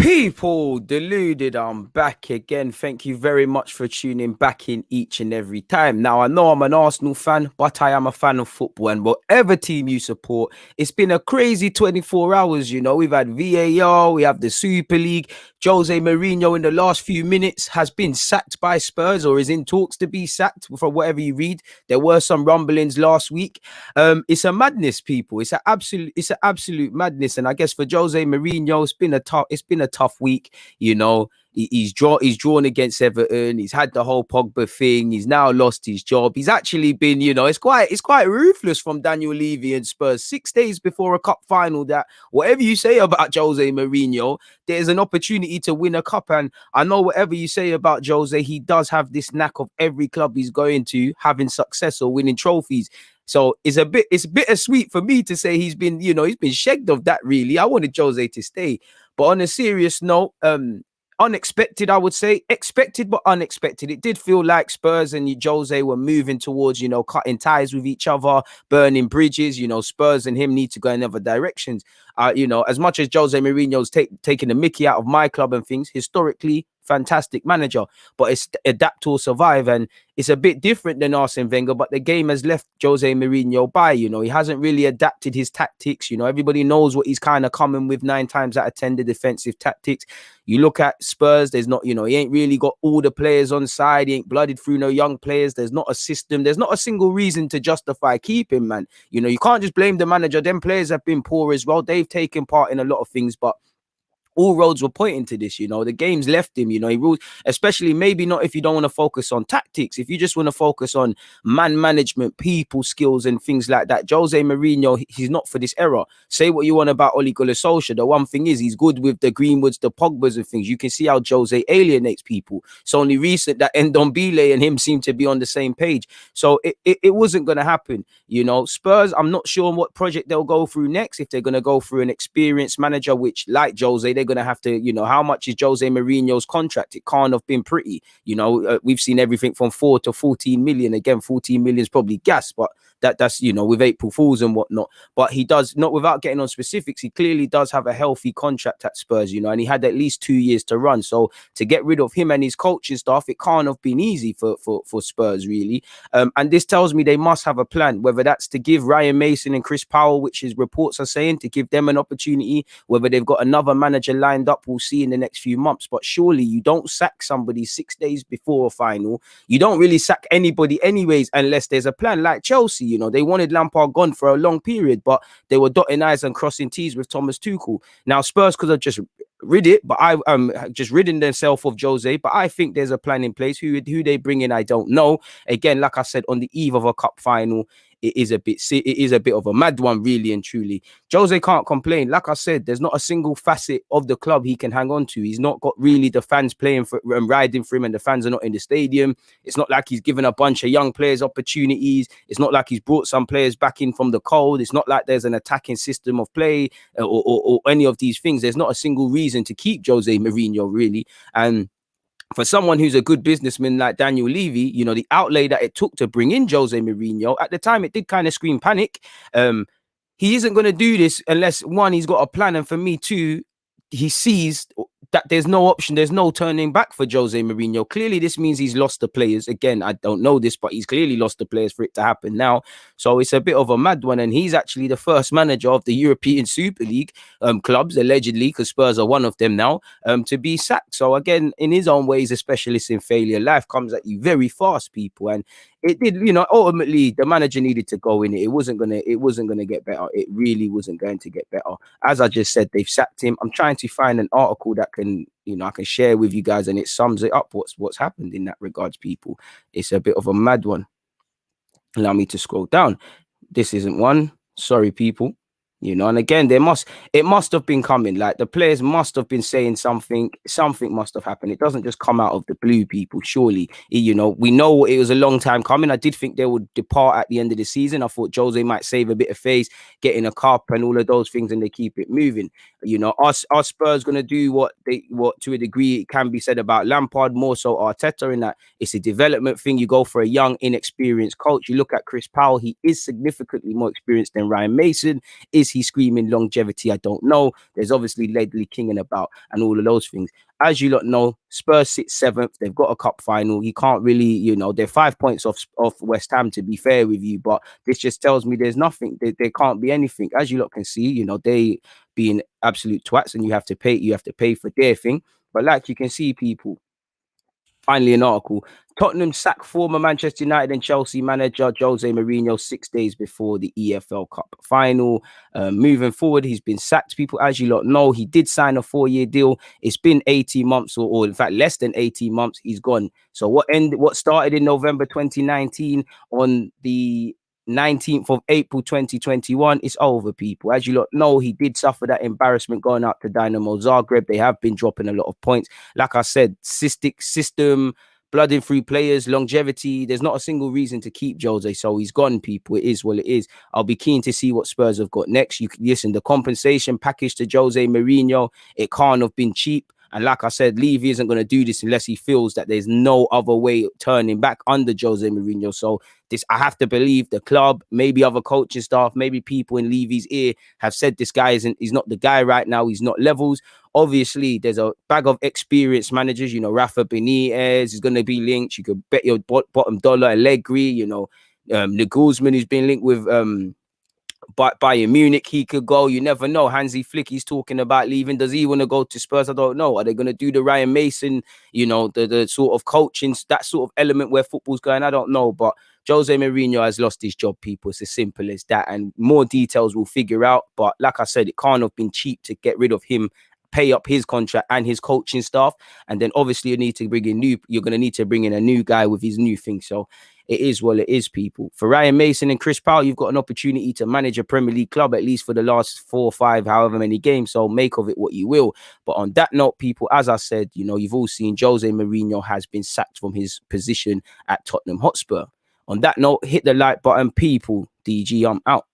People, deluded, I'm back again. Thank you very much for tuning back in each and every time. Now, I know I'm an Arsenal fan, but I am a fan of football, and whatever team you support, it's been a crazy 24 hours. We've had VAR, we have the Super League. Jose Mourinho in the last few minutes has been sacked by Spurs, or is in talks to be sacked, from whatever you read. There were some rumblings last week. It's a madness, people. It's an absolute madness. And I guess for Jose Mourinho, it's been a tough week. He's drawn against Everton. He's had the whole Pogba thing. He's now lost his job. He's actually been, it's quite ruthless from Daniel Levy and Spurs. 6 days before a cup final, that whatever you say about Jose Mourinho, there's an opportunity to win a cup. And I know whatever you say about Jose, he does have this knack of every club he's going to having success or winning trophies. So it's bittersweet for me to say he's been shagged of that. Really, I wanted Jose to stay. But on a serious note, unexpected, I would say. Expected, but unexpected. It did feel like Spurs and Jose were moving towards, cutting ties with each other, burning bridges. Spurs and him need to go in other directions. As much as Jose Mourinho's taking the mickey out of my club and things, historically, fantastic manager, but it's adapt or survive, and it's a bit different than Arsene Wenger. But the game has left Jose Mourinho by. He hasn't really adapted his tactics. Everybody knows what he's kind of coming with 9 times out of 10, the defensive tactics. You look at Spurs, there's not, he ain't really got all the players on side. He ain't blooded through no young players. There's not a system. There's not a single reason to justify keeping, man. You can't just blame the manager. Them players have been poor as well. They've taken part in a lot of things, but all roads were pointing to this. The game's left him. He rules, especially maybe not if you don't want to focus on tactics. If you just want to focus on man management, people skills, and things like that, Jose Mourinho, he's not for this era. Say what you want about Ole Gunnar Solskjaer. The one thing is, he's good with the Greenwoods, the Pogbas, and things. You can see how Jose alienates people. It's only recent that Ndombele and him seem to be on the same page. So it wasn't going to happen. Spurs, I'm not sure what project they'll go through next. If they're going to go through an experienced manager, which, like Jose, they're going to have to, how much is Jose Mourinho's contract? It can't have been pretty. We've seen everything from 4 to 14 million. Again, 14 million is probably gas, but that's with April Fools and whatnot. But he does, not without getting on specifics, he clearly does have a healthy contract at Spurs, and he had at least 2 years to run. So to get rid of him and his coaching staff, it can't have been easy for Spurs, really. And this tells me they must have a plan, whether that's to give Ryan Mason and Chris Powell, which his reports are saying, to give them an opportunity, whether they've got another manager lined up, we'll see in the next few months. But surely you don't sack somebody 6 days before a final. You don't really sack anybody anyways, unless there's a plan. Like Chelsea, they wanted Lampard gone for a long period, but they were dotting I's and crossing T's with Thomas Tuchel. Now Spurs could have just rid it, but I just ridden themselves of Jose. But I think there's a plan in place. Who they bring in, I don't know. Again, like I said, on the eve of a cup final, it is a bit of a mad one, really and truly. Jose can't complain. Like I said, there's not a single facet of the club he can hang on to. He's not got really the fans playing for and riding for him, and the fans are not in the stadium. It's not like he's given a bunch of young players opportunities. It's not like he's brought some players back in from the cold. It's not like there's an attacking system of play or any of these things. There's not a single reason to keep Jose Mourinho, really. And for someone who's a good businessman like Daniel Levy, the outlay that it took to bring in Jose Mourinho, at the time, it did kind of scream panic. He isn't going to do this unless, one, he's got a plan. And for me, two, he sees that there's no option, there's no turning back for Jose Mourinho. Clearly, this means he's lost the players. Again, I don't know this, but he's clearly lost the players for it to happen now. So it's a bit of a mad one. And he's actually the first manager of the European Super League clubs, allegedly, because Spurs are one of them now, to be sacked. So again, in his own way, he's a specialist in failure. Life comes at you very fast, people. And it did, ultimately the manager needed to go in it. It wasn't gonna get better. It really wasn't going to get better. As I just said, they've sacked him. I'm trying to find an article that can, I can share with you guys, and it sums it up what's happened in that regards, people. It's a bit of a mad one. Allow me to scroll down. This isn't one. Sorry, people. And again, it must have been coming. Like, the players must have been saying something must have happened. It doesn't just come out of the blue, people. Surely, we know it was a long time coming. I did think they would depart at the end of the season. I thought Jose might save a bit of face, get in a cup and all of those things, and they keep it moving. Are Spurs going to do what to a degree it can be said about Lampard, more so Arteta, in that it's a development thing. You go for a young, inexperienced coach. You look at Chris Powell, he is significantly more experienced than Ryan Mason. Is he screaming longevity? I don't know. There's obviously Ledley King and about and all of those things. As you lot know, Spurs sit seventh. They've got a cup final. He can't really, they're 5 points off West Ham, to be fair with you. But this just tells me there's nothing. There can't be anything. As you lot can see, they being absolute twats, and you have to pay for their thing. But like you can see, people, finally an article. Tottenham sack former Manchester United and Chelsea manager Jose Mourinho 6 days before the EFL Cup final. Moving forward, he's been sacked. People, as you lot know, he did sign a 4-year deal. It's been 18 months, or in fact less than 18 months. He's gone. So what started in November 2019 on the 19th of April 2021 is over, people. As you lot know, he did suffer that embarrassment going out to Dynamo Zagreb. They have been dropping a lot of points. Like I said, system, blooding through players, longevity. There's not a single reason to keep Jose, so he's gone, people. It is what it is. I'll be keen to see what Spurs have got next. You can listen, the compensation package to Jose Mourinho, it can't have been cheap. And like I said, Levy isn't going to do this unless he feels that there's no other way turning back under Jose Mourinho. So I have to believe the club, maybe other coaching staff, maybe people in Levy's ear have said this guy he's not the guy right now. He's not levels. Obviously, there's a bag of experienced managers. Rafa Benitez is going to be linked. You could bet your bottom dollar. Allegri, Nagelsmann, who's been linked with Bayern Munich, he could go. You never know. Hansi Flick, he's talking about leaving. Does he want to go to Spurs? I don't know. Are they going to do the Ryan Mason, the sort of coaching, that sort of element where football's going? I don't know. But Jose Mourinho has lost his job, people. It's as simple as that. And more details we'll figure out. But like I said, it can't have been cheap to get rid of him, pay up his contract and his coaching staff. And then obviously you're going to need to bring in a new guy with his new thing. So it is what it is, people. For Ryan Mason and Chris Powell, you've got an opportunity to manage a Premier League club, at least for the last 4 or 5, however many games. So make of it what you will. But on that note, people, as I said, you've all seen Jose Mourinho has been sacked from his position at Tottenham Hotspur. On that note, hit the like button, people. DG, I'm out.